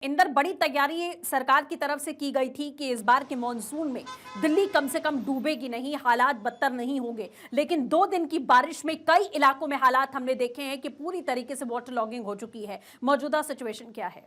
इंदर, बड़ी तैयारी सरकार की तरफ से की गई थी कि इस बार के मॉनसून में दिल्ली कम से कम डूबेगी नहीं, हालात बदतर नहीं होंगे। लेकिन 2 दिन की बारिश में कई इलाकों में हालात हमने देखे हैं कि पूरी तरीके से वाटर लॉगिंग हो चुकी है। मौजूदा सिचुएशन क्या है?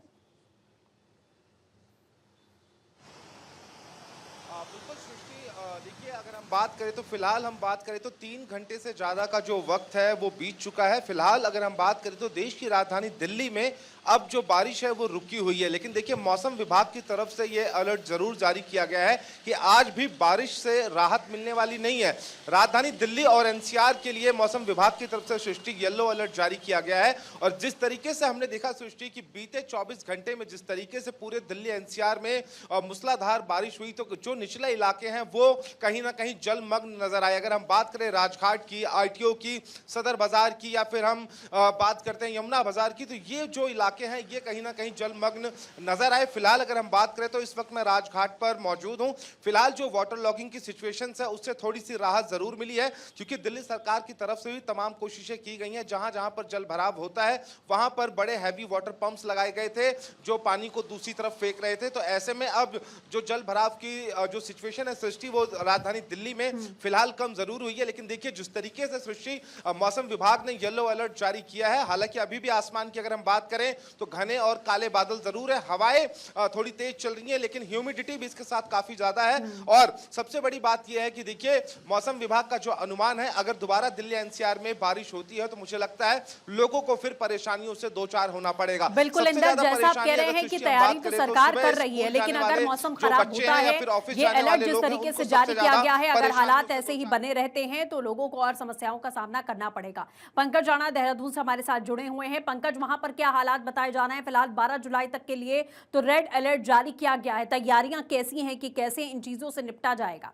बिल्कुल सृष्टि, देखिए अगर हम बात करें तो फिलहाल हम बात करें तो 3 घंटे से ज़्यादा का जो वक्त है वो बीत चुका है। फिलहाल अगर हम बात करें तो देश की राजधानी दिल्ली में अब जो बारिश है वो रुकी हुई है, लेकिन देखिए मौसम विभाग की तरफ से ये अलर्ट जरूर जारी किया गया है कि आज भी बारिश से राहत मिलने वाली नहीं है। राजधानी दिल्ली और एनसीआर के लिए मौसम विभाग की तरफ से सृष्टि येलो अलर्ट जारी किया गया है। और जिस तरीके से हमने देखा सृष्टि की बीते 24 घंटे में जिस तरीके से पूरे दिल्ली एनसीआर में मूसलाधार बारिश हुई, तो जो निचले इलाके हैं वो कहीं ना कहीं जलमग्न नजर आए। अगर हम बात करें राजघाट की, आईटीओ की, सदर बाजार की, या फिर हम बात करते हैं यमुना बाजार की, तो ये जो इलाके हैं ये कहीं ना कहीं जलमग्न नजर आए। फिलहाल अगर हम बात करें तो इस वक्त मैं राजघाट पर मौजूद हूं। फिलहाल जो वाटर लॉगिंग की सिचुएशन है उससे थोड़ी सी राहत जरूर मिली है, क्योंकि दिल्ली सरकार की तरफ से भी तमाम कोशिशें की गई हैं। जहां जहां पर जल भराव होता है वहां पर बड़े हैवी वाटर पंप्स लगाए गए थे जो पानी को दूसरी तरफ फेंक रहे थे। तो ऐसे में अब जो जल भराव की जो सिचुएशन है सृष्टि, वो राजधानी दिल्ली में फिलहाल कम जरूर हुई है। लेकिन देखिए जिस तरीके से सृष्टि मौसम विभाग ने येलो अलर्ट जारी किया है, हालांकि अभी भी आसमान की अगर हम बात करें तो घने और काले बादल जरूर है, हवाएं थोड़ी तेज चल रही है, लेकिन ह्यूमिडिटी भी इसके साथ काफी ज्यादा है। और सबसे बड़ी बात यह है कि देखिए मौसम विभाग का जो अनुमान है, अगर दोबारा दिल्ली एनसीआर में बारिश होती है तो मुझे लगता है लोगों को फिर परेशानियों से दो चार होना पड़ेगा। बिल्कुल इंदर, जैसा आप कह रहे हैं कि तैयारी तो सरकार कर रही है, लेकिन अगर मौसम खराब होता है, ये अलर्ट जिस तरीके से जारी किया गया है, अगर हालात ऐसे ही बने रहते हैं तो लोगों को और समस्याओं का सामना करना पड़ेगा। पंकज राणा देहरादून से हमारे साथ जुड़े हुए हैं। पंकज, वहां पर क्या हालात बताए जा रहे हैं? फिलहाल 12 जुलाई तक के लिए तो रेड अलर्ट जारी किया गया है। तैयारियां कैसी हैं कि कैसे इन चीजों से निपटा जाएगा?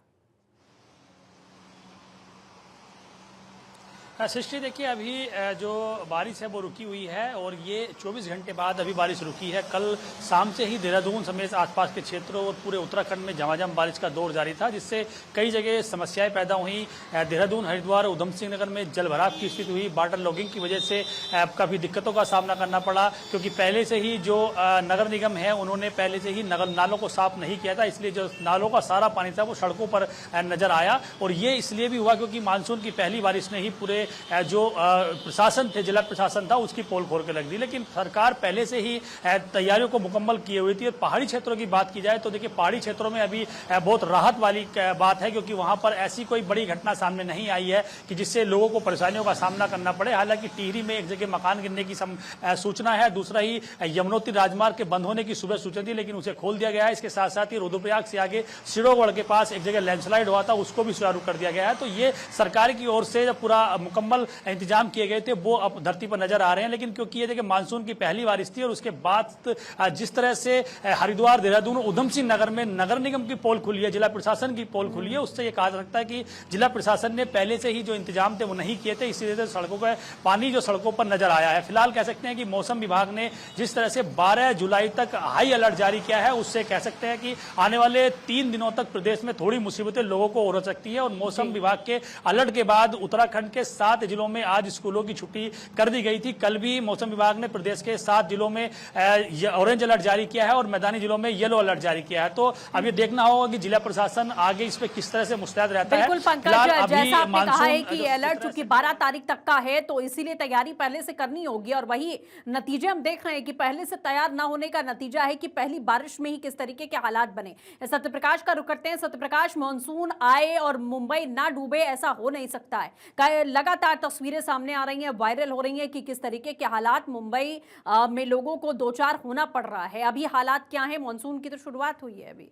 सृष्टि, देखिए अभी जो बारिश है वो रुकी हुई है और ये 24 घंटे बाद अभी बारिश रुकी है। कल शाम से ही देहरादून समेत आसपास के क्षेत्रों और पूरे उत्तराखंड में झमाझम बारिश का दौर जारी था, जिससे कई जगह समस्याएं पैदा हुई। देहरादून, हरिद्वार, उधम सिंह नगर में जल भराव की स्थिति हुई। वाटर लॉगिंग की वजह से काफ़ी दिक्कतों का सामना करना पड़ा, क्योंकि पहले से ही जो नगर निगम है उन्होंने पहले से ही नालों को साफ नहीं किया था, इसलिए जो नालों का सारा पानी था वो सड़कों पर नजर आया। और ये इसलिए भी हुआ क्योंकि मानसून की पहली बारिश ने ही पूरे जो प्रशासन थे, जिला प्रशासन था, उसकी पोल खोल के रख दी। लेकिन सरकार पहले से ही तैयारियों को मुकम्मल किए हुई थी। और पहाड़ी क्षेत्रों की बात की जाए तो देखिए पहाड़ी क्षेत्रों में अभी बहुत राहत वाली बात है, क्योंकि वहां पर ऐसी कोई बड़ी घटना सामने नहीं आई है कि जिससे लोगों को परेशानियों का सामना करना पड़े। हालांकि टिहरी में एक जगह मकान गिरने की सूचना है, दूसरा ही यमुनोत्री राजमार्ग के बंद होने की सुबह सूचना थी, लेकिन उसे खोल दिया गया है। इसके साथ साथ ही रुद्रप्रयाग से आगे सिरोगढ़ के पास एक जगह लैंडस्लाइड हुआ था, उसको भी सुचारू कर दिया गया है। तो ये सरकार की ओर से पूरा मुकम्मल इंतजाम किए गए थे वो अब धरती पर नजर आ रहे हैं। लेकिन क्योंकि ये देखिए मानसून की पहली बारिश थी और उसके बाद जिस तरह से हरिद्वार, देहरादून, उधम सिंह नगर में नगर निगम की पोल खुली है, जिला प्रशासन की पोल खुली है, उससे ये कहा जा सकता है कि जिला प्रशासन ने पहले से ही जो इंतजाम थे वो नहीं किए थे, इसी वजह से सड़कों का पानी जो सड़कों पर नजर आया है। फिलहाल कह सकते हैं कि मौसम विभाग ने जिस तरह से 12 जुलाई तक हाई अलर्ट जारी किया है, उससे कह सकते हैं कि आने वाले 3 दिनों तक प्रदेश में थोड़ी मुसीबतें लोगों को हो सकती है। और मौसम विभाग के अलर्ट के बाद उत्तराखंड के 7 जिलों में आज स्कूलों की छुट्टी कर दी गई थी। कल भी मौसम विभाग ने प्रदेश के 7 जिलों में ऑरेंज अलर्ट जारी किया है और मैदानी जिलों में येलो अलर्ट जारी किया है। तो अब ये देखना होगा कि जिला प्रशासन आगे इस पे किस तरह से मुस्तैद रहता है। बिल्कुल पंकज, जैसा आपने कहा है कि अलर्ट चूंकि 12 तारीख तक का है तो इसीलिए तैयारी पहले से करनी होगी, और वही नतीजे हम देख रहे हैं कि पहले से तैयार ना होने का नतीजा है कि पहली बारिश में ही किस तरीके के हालात बने। सत्यप्रकाश का रुख करते हैं। सत्यप्रकाश, मानसून आए और मुंबई ना डूबे, ऐसा हो नहीं सकता है। लगातार तस्वीरें सामने आ रही हैं, वायरल हो रही हैं कि किस तरीके के हालात मुंबई में लोगों को दो चार होना पड़ रहा है। अभी हालात क्या हैं? मानसून की तो शुरुआत हुई है अभी।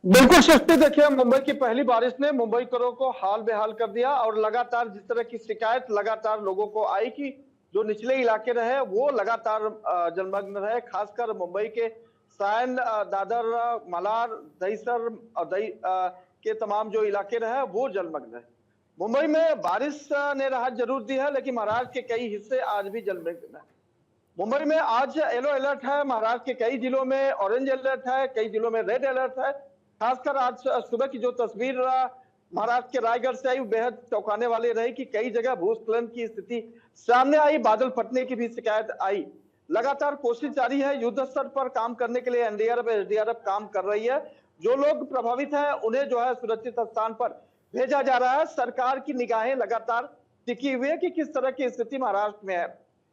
बिल्कुल सस्ती, देखिए मुंबई की पहली बारिश ने मुंबई करों को हाल बेहाल कर दिया। और लगातार जिस तरह की शिकायत लगातार लोगों को आई कि जो निचले इलाके रहे वो लगातार जलमग्न रहे, खासकर मुंबई के सायन, दादर, मलार, दहीसर और के तमाम जो इलाके रहे वो जलमग्न रहे। मुंबई में बारिश ने राहत जरूर दी है, लेकिन महाराष्ट्र के कई हिस्से आज भी जलमग्न है। मुंबई में आज येलो अलर्ट है, महाराष्ट्र के कई जिलों में ऑरेंज अलर्ट है, कई जिलों में रेड अलर्ट है। खासकर आज सुबह की जो तस्वीर महाराष्ट्र के रायगढ़ से आई बेहद चौंकाने वाली रही कि कई जगह भूस्खलन की स्थिति सामने आई, बादल फटने की भी शिकायत आई। लगातार कोशिश जारी है। युद्ध स्तर पर काम करने के लिए एनडीआरएफ एसडीआरएफ काम कर रही है। जो लोग प्रभावित हैं उन्हें जो है सुरक्षित स्थान पर भेजा जा रहा है। सरकार की निगाहें लगातार टिकी हुई है कि किस तरह की स्थिति महाराष्ट्र में है।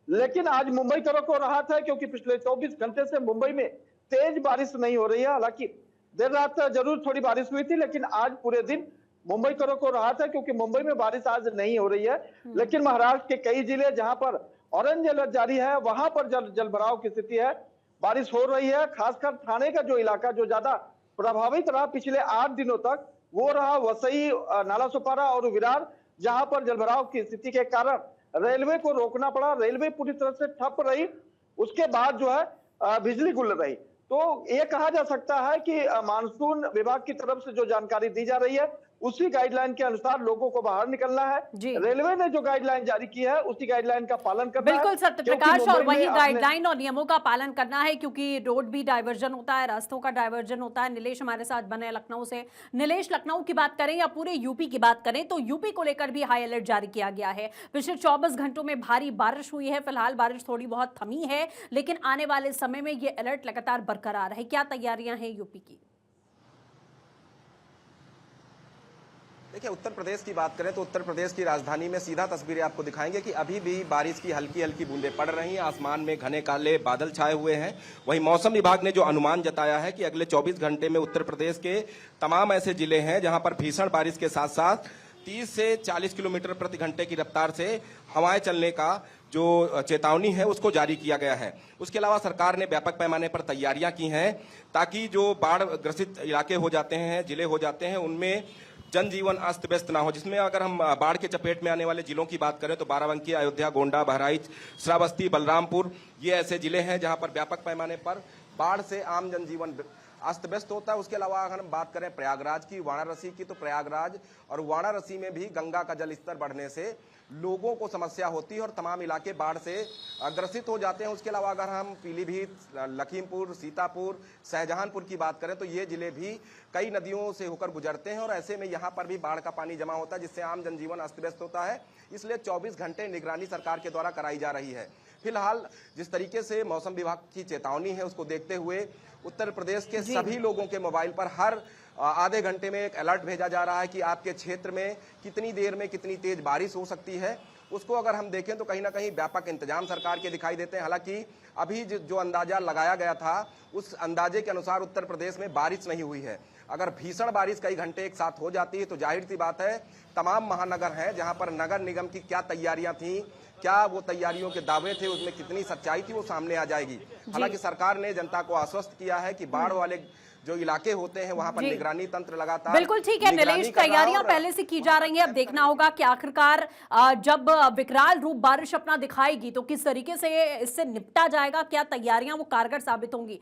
लेकिन आज मुंबई करो को राहत है, क्योंकि पिछले 24 घंटे से मुंबई में तेज बारिश नहीं हो रही है। हालांकि देर रात जरूर थोड़ी बारिश हुई थी, लेकिन आज पूरे दिन मुंबई करो को राहत है, क्योंकि मुंबई में बारिश आज नहीं हो रही है। लेकिन महाराष्ट्र के कई जिले जहां पर ऑरेंज अलर्ट जारी है, वहां पर जलभराव की स्थिति है, बारिश हो रही है। खासकर थाने का जो इलाका जो ज्यादा प्रभावित रहा पिछले 8 दिनों तक, वो रहा वसई, नालासोपारा और विरार, जहां पर जलभराव की स्थिति के कारण रेलवे को रोकना पड़ा। रेलवे पूरी तरह से ठप रही, उसके बाद जो है बिजली गुल रही। तो ये कहा जा सकता है कि मानसून विभाग की तरफ से जो जानकारी दी जा रही है, उसी गाइडलाइन के अनुसार लोगों को बाहर निकलना है। जी। रेलवे ने जो गाइडलाइन जारी की है, उसी गाइडलाइन का पालन करना है। बिल्कुल सत्य प्रकाश, क्योंकि और मुंबई वही में गाइडलाइन और नियमों का पालन करना है, क्योंकि रोड भी डाइवर्जन होता है, रास्तों का डाइवर्जन होता है। नीलेश हमारे साथ बने हैं लखनऊ से। नीलेश, लखनऊ की बात करें या पूरे यूपी की बात करें, तो यूपी को लेकर भी हाई अलर्ट जारी किया गया है। पिछले 24 घंटों में भारी बारिश हुई है। फिलहाल बारिश थोड़ी बहुत थमी है, लेकिन आने वाले समय में ये अलर्ट लगातार बरकरार है। क्या तैयारियां हैं यूपी की? देखिए, उत्तर प्रदेश की बात करें तो उत्तर प्रदेश की राजधानी में सीधा तस्वीरें आपको दिखाएंगे कि अभी भी बारिश की हल्की हल्की बूंदें पड़ रही हैं। आसमान में घने काले बादल छाए हुए हैं। वहीं मौसम विभाग ने जो अनुमान जताया है कि अगले 24 घंटे में उत्तर प्रदेश के तमाम ऐसे जिले हैं जहां पर भीषण बारिश के साथ साथ 30 से 40 किलोमीटर प्रति घंटे की रफ्तार से हवाएं चलने का जो चेतावनी है उसको जारी किया गया है। उसके अलावा सरकार ने व्यापक पैमाने पर तैयारियां की हैं ताकि जो बाढ़ ग्रसित इलाके हो जाते हैं, जिले हो जाते हैं, उनमें जनजीवन अस्त व्यस्त ना हो। जिसमें अगर हम बाढ़ के चपेट में आने वाले जिलों की बात करें तो बाराबंकी, अयोध्या, गोंडा, बहराइच, श्रावस्ती, बलरामपुर, ये ऐसे जिले हैं जहां पर व्यापक पैमाने पर बाढ़ से आम जनजीवन अस्त व्यस्त होता है। उसके अलावा अगर हम बात करें प्रयागराज की, वाराणसी की, तो प्रयागराज और वाराणसी में भी गंगा का जल स्तर बढ़ने से लोगों को समस्या होती है और तमाम इलाके बाढ़ से ग्रसित हो जाते हैं। उसके अलावा अगर हम पीलीभीत, लखीमपुर, सीतापुर, शाहजहांपुर की बात करें तो ये जिले भी कई नदियों से होकर गुजरते हैं और ऐसे में यहाँ पर भी बाढ़ का पानी जमा होता है, जिससे आम जनजीवन अस्त व्यस्त होता है। इसलिए 24 घंटे निगरानी सरकार के द्वारा कराई जा रही है। फिलहाल जिस तरीके से मौसम विभाग की चेतावनी है, उसको देखते हुए उत्तर प्रदेश के सभी लोगों के मोबाइल पर हर आधे घंटे में एक अलर्ट भेजा जा रहा है कि आपके क्षेत्र में कितनी देर में कितनी तेज बारिश हो सकती है। उसको अगर हम देखें तो कहीं ना कहीं व्यापक इंतजाम सरकार के दिखाई देते हैं। हालांकि अभी जो अंदाजा लगाया गया था, उस अंदाजे के अनुसार उत्तर प्रदेश में बारिश नहीं हुई है। अगर भीषण बारिश कई घंटे एक साथ हो जाती है तो जाहिर सी बात है तमाम महानगर हैं जहां पर नगर निगम की क्या तैयारियां थी, क्या वो तैयारियों के दावे थे, उसमें कितनी सच्चाई थी, वो सामने आ जाएगी। हालांकि सरकार ने जनता को आश्वस्त किया है कि बाढ़ वाले जो इलाके होते हैं वहां पर निगरानी तंत्र लगातार बिल्कुल ठीक है नीलेश, तैयारियां पहले से की जा रही हैं। अब देखना होगा कि आखिरकार जब विकराल रूप बारिश अपना दिखाएगी तो किस तरीके से इससे निपटा जाएगा, क्या तैयारियां वो कारगर साबित होंगी।